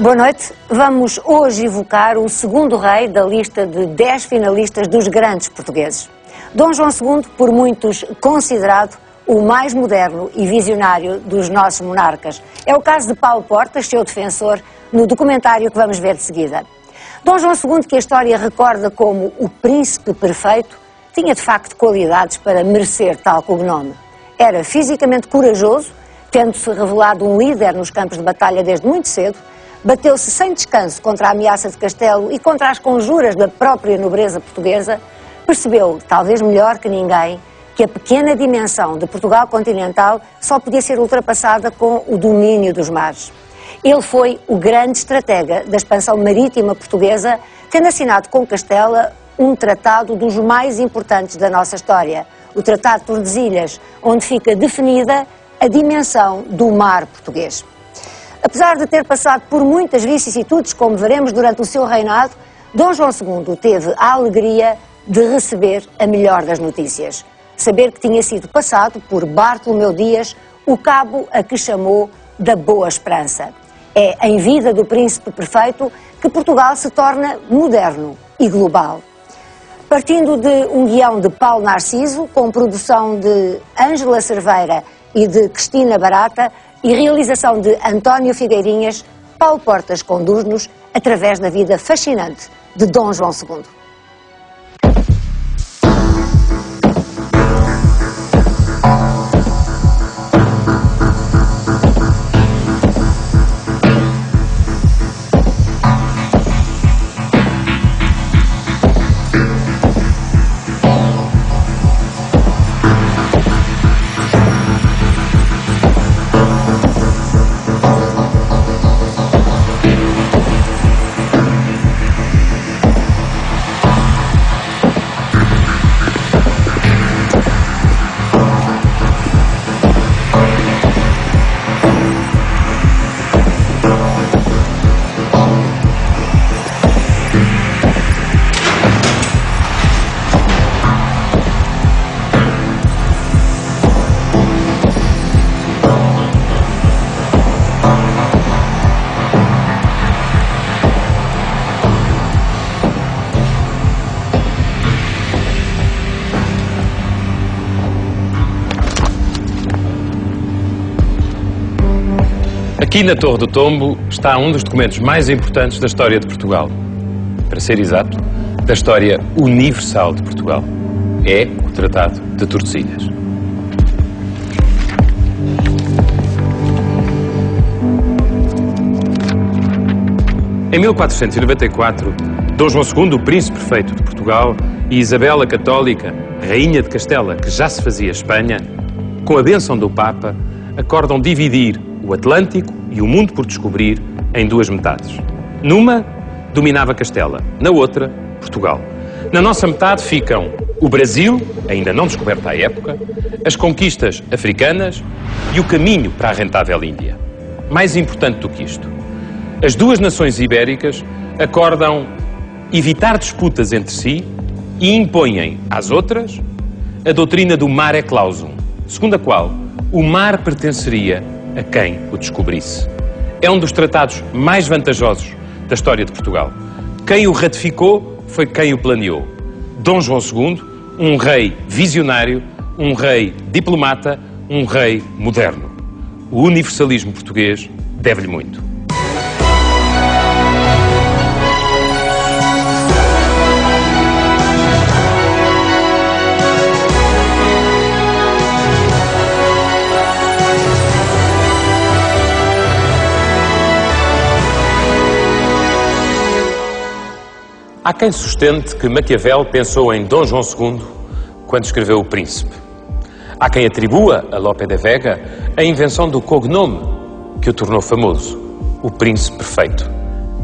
Boa noite. Vamos hoje evocar o segundo rei da lista de 10 finalistas dos grandes portugueses. Dom João II, por muitos considerado o mais moderno e visionário dos nossos monarcas. É o caso de Paulo Portas, seu defensor, no documentário que vamos ver de seguida. Dom João II, que a história recorda como o príncipe perfeito, tinha de facto qualidades para merecer tal cognome. Era fisicamente corajoso, tendo-se revelado um líder nos campos de batalha desde muito cedo, bateu-se sem descanso contra a ameaça de Castelo e contra as conjuras da própria nobreza portuguesa, percebeu, talvez melhor que ninguém, que a pequena dimensão de Portugal continental só podia ser ultrapassada com o domínio dos mares. Ele foi o grande estratega da expansão marítima portuguesa, tendo assinado com Castela um tratado dos mais importantes da nossa história, o Tratado de Tordesilhas, onde fica definida a dimensão do mar português. Apesar de ter passado por muitas vicissitudes, como veremos durante o seu reinado, Dom João II teve a alegria de receber a melhor das notícias. Saber que tinha sido passado por Bartolomeu Dias o cabo a que chamou da Boa Esperança. É em vida do príncipe perfeito que Portugal se torna moderno e global. Partindo de um guião de Paulo Narciso, com produção de Ângela Cerveira e de Cristina Barata, e realização de António Figueirinhas, Paulo Portas conduz-nos através da vida fascinante de Dom João II. Aqui na Torre do Tombo está um dos documentos mais importantes da história de Portugal. Para ser exato, da história universal de Portugal. É o Tratado de Tordesilhas. Em 1494, Dom João II, o príncipe perfeito de Portugal, e Isabel a Católica, rainha de Castela, que já se fazia Espanha, com a bênção do Papa, acordam dividir o Atlântico e o mundo por descobrir em duas metades. Numa, dominava Castela, na outra, Portugal. Na nossa metade ficam o Brasil, ainda não descoberto à época, as conquistas africanas e o caminho para a rentável Índia. Mais importante do que isto, as duas nações ibéricas acordam evitar disputas entre si e impõem às outras a doutrina do mare clausum, segundo a qual o mar pertenceria a quem o descobrisse. É um dos tratados mais vantajosos da história de Portugal. Quem o ratificou foi quem o planeou. Dom João II, um rei visionário, um rei diplomata, um rei moderno. O universalismo português deve-lhe muito. Há quem sustente que Maquiavel pensou em Dom João II quando escreveu O Príncipe. Há quem atribua a Lope de Vega a invenção do cognome que o tornou famoso, o Príncipe Perfeito.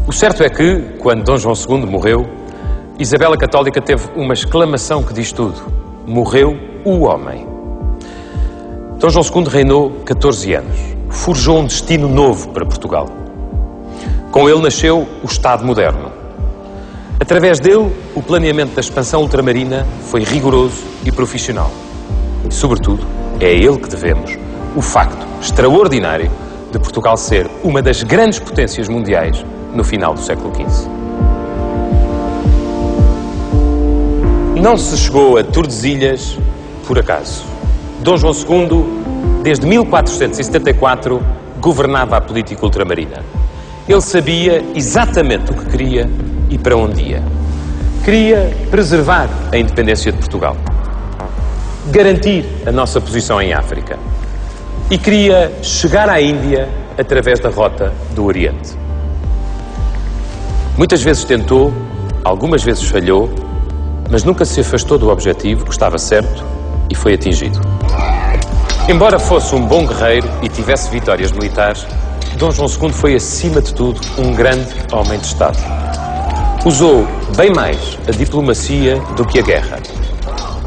O certo é que, quando Dom João II morreu, Isabel a Católica teve uma exclamação que diz tudo: morreu o homem. Dom João II reinou 14 anos, forjou um destino novo para Portugal. Com ele nasceu o Estado moderno. Através dele, o planeamento da expansão ultramarina foi rigoroso e profissional. E, sobretudo, é a ele que devemos o facto extraordinário de Portugal ser uma das grandes potências mundiais no final do século XV. Não se chegou a Tordesilhas por acaso. Dom João II, desde 1474, governava a política ultramarina. Ele sabia exatamente o que queria e para onde ia. Queria preservar a independência de Portugal, garantir a nossa posição em África e queria chegar à Índia através da rota do Oriente. Muitas vezes tentou, algumas vezes falhou, mas nunca se afastou do objetivo, que estava certo e foi atingido. Embora fosse um bom guerreiro e tivesse vitórias militares, Dom João II foi, acima de tudo, um grande homem de Estado. Usou bem mais a diplomacia do que a guerra.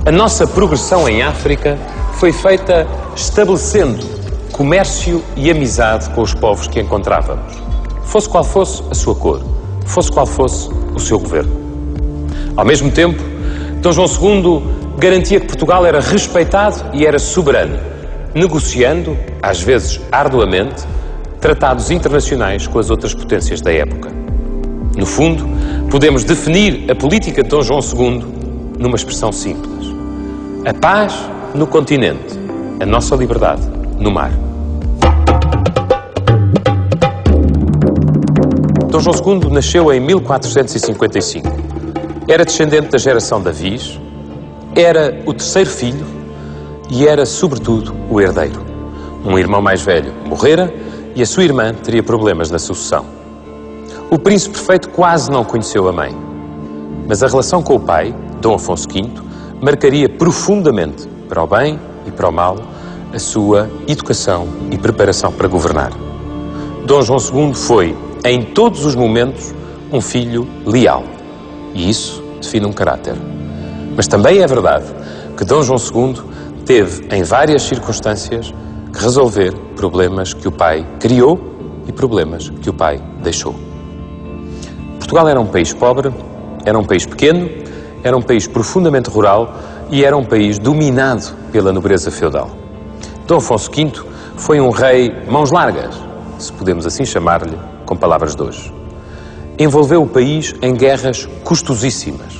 A nossa progressão em África foi feita estabelecendo comércio e amizade com os povos que encontrávamos, fosse qual fosse a sua cor, fosse qual fosse o seu governo. Ao mesmo tempo, Dom João II garantia que Portugal era respeitado e era soberano, negociando, às vezes arduamente, tratados internacionais com as outras potências da época. No fundo, podemos definir a política de Dom João II numa expressão simples: a paz no continente, a nossa liberdade no mar. Dom João II nasceu em 1455. Era descendente da geração de Avis, era o terceiro filho e era, sobretudo, o herdeiro. Um irmão mais velho morrera e a sua irmã teria problemas na sucessão. O príncipe perfeito quase não conheceu a mãe, mas a relação com o pai, Dom Afonso V, marcaria profundamente, para o bem e para o mal, a sua educação e preparação para governar. Dom João II foi, em todos os momentos, um filho leal. E isso define um caráter. Mas também é verdade que Dom João II teve, em várias circunstâncias, que resolver problemas que o pai criou e problemas que o pai deixou. Portugal era um país pobre, era um país pequeno, era um país profundamente rural e era um país dominado pela nobreza feudal. Dom Afonso V foi um rei mãos largas, se podemos assim chamar-lhe, com palavras de hoje. Envolveu o país em guerras custosíssimas.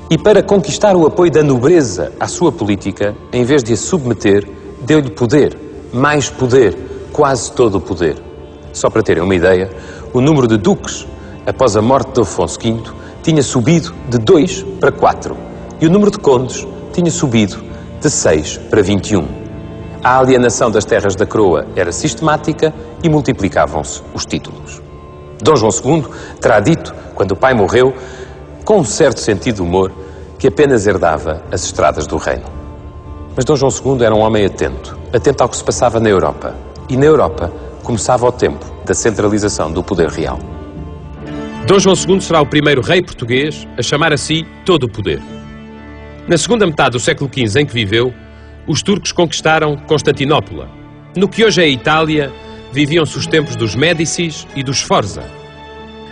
E para conquistar o apoio da nobreza à sua política, em vez de a submeter, deu-lhe poder, mais poder, quase todo o poder. Só para terem uma ideia, o número de duques, após a morte de Afonso V, tinha subido de 2 para 4. E o número de condes tinha subido de 6 para 21. A alienação das terras da coroa era sistemática e multiplicavam-se os títulos. Dom João II terá dito, quando o pai morreu, com um certo sentido de humor, que apenas herdava as estradas do reino. Mas Dom João II era um homem atento ao que se passava na Europa. E na Europa começava o tempo da centralização do poder real. Dom João II será o primeiro rei português a chamar a si todo o poder. Na segunda metade do século XV em que viveu, os turcos conquistaram Constantinopla. No que hoje é a Itália, viviam-se os tempos dos Médicis e dos Sforza.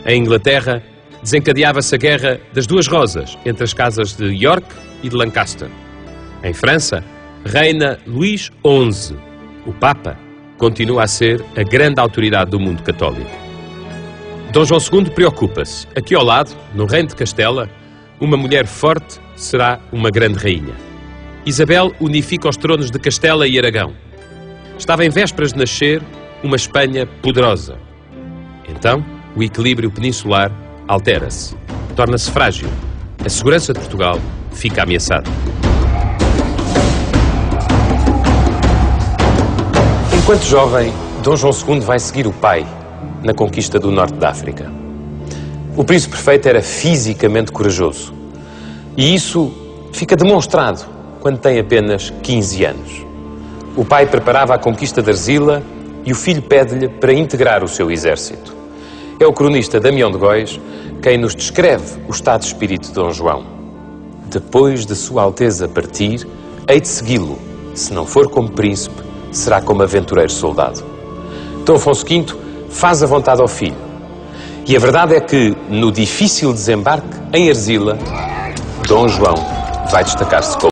Em Inglaterra, desencadeava-se a Guerra das Duas Rosas entre as casas de York e de Lancaster. Em França, reina Luís XI. O Papa continua a ser a grande autoridade do mundo católico. Dom João II preocupa-se. Aqui ao lado, no Reino de Castela, uma mulher forte será uma grande rainha. Isabel unifica os tronos de Castela e Aragão. Estava em vésperas de nascer uma Espanha poderosa. Então, o equilíbrio peninsular altera-se, torna-se frágil. A segurança de Portugal fica ameaçada. Enquanto jovem, Dom João II vai seguir o pai na conquista do norte da África. O príncipe perfeito era fisicamente corajoso. E isso fica demonstrado quando tem apenas 15 anos. O pai preparava a conquista de Arzila e o filho pede-lhe para integrar o seu exército. É o cronista Damião de Góis quem nos descreve o estado de espírito de Dom João. Depois de Sua Alteza partir, hei de segui-lo. Se não for como príncipe, será como aventureiro soldado. Dom Afonso V faz a vontade ao filho. E a verdade é que, no difícil desembarque em Arzila, Dom João vai destacar-se como